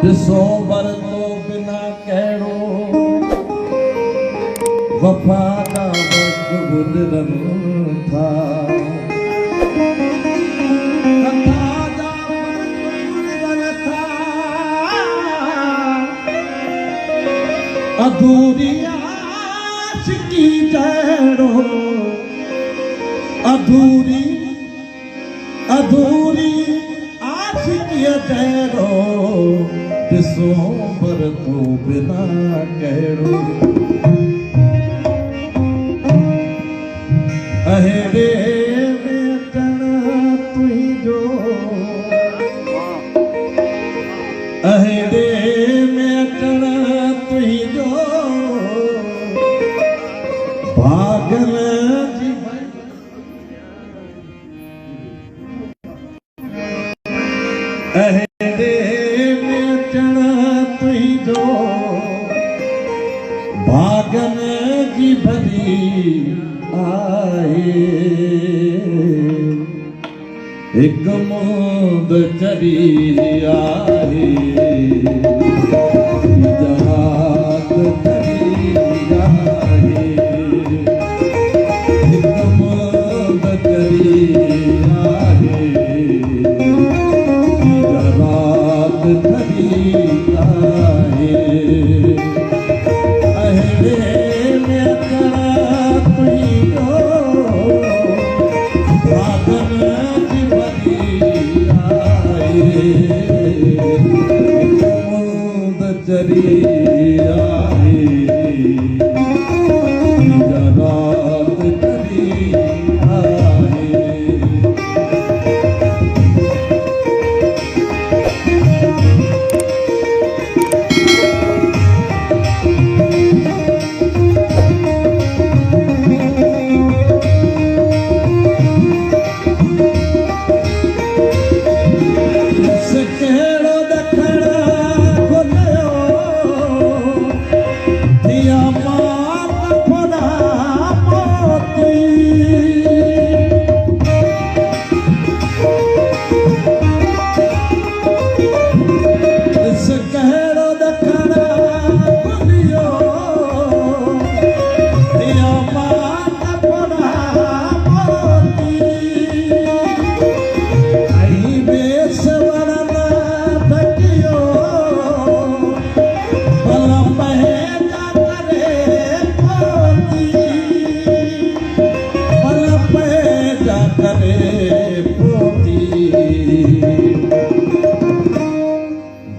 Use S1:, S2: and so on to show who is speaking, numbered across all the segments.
S1: ॾिसो बर तो बिना कहिड़ो वफ़ा जा वक़्त गुज़रनि था। अधूरी आशिकी जहिड़ो अधूरी अधूरी आशिकीअ जहिड़ो ॾिसो पर तो बिना कहिड़ो अहिड़े में अचण तुंहिंजो अहिड़े में अचण तुंहिंजो भागल जी अहिड़े में अचण तुंहिंजो भागल जी भरी आए एक मुंद चरी आए जहात चरी आए एक मुंद चरी आए जहात चरी आए अहिड़े में चरी आए जरात चरी आए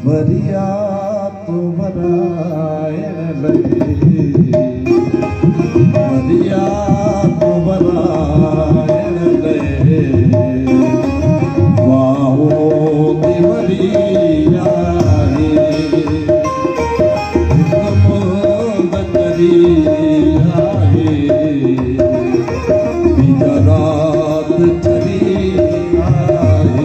S1: वरिया तो वरायण लगे वरिया तो वरायण लगे वाहो दिवरिया रात चली आए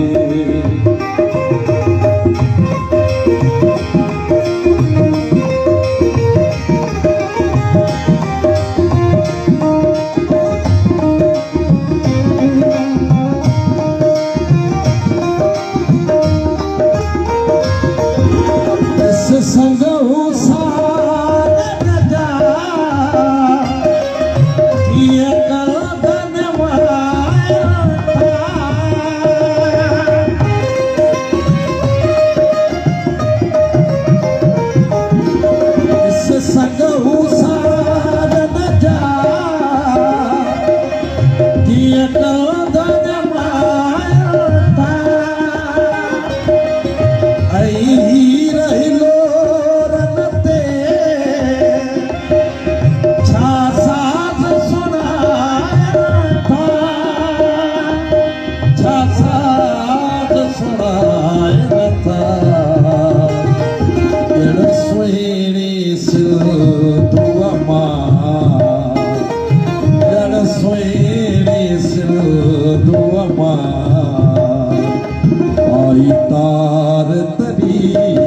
S1: तार तरी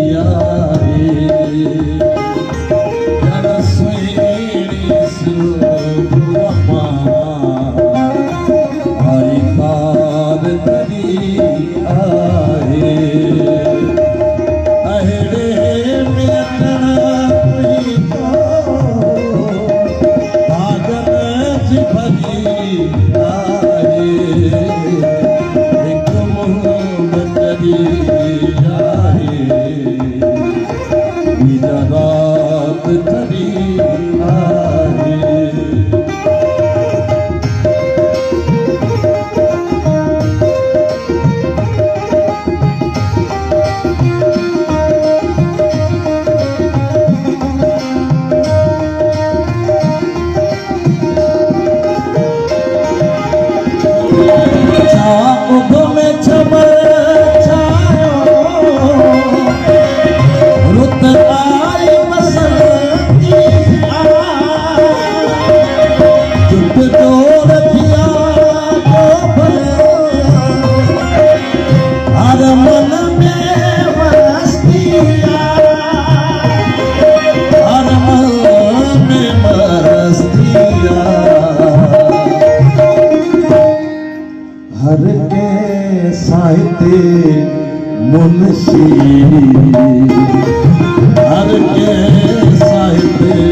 S1: मुंशी हर के साहित्य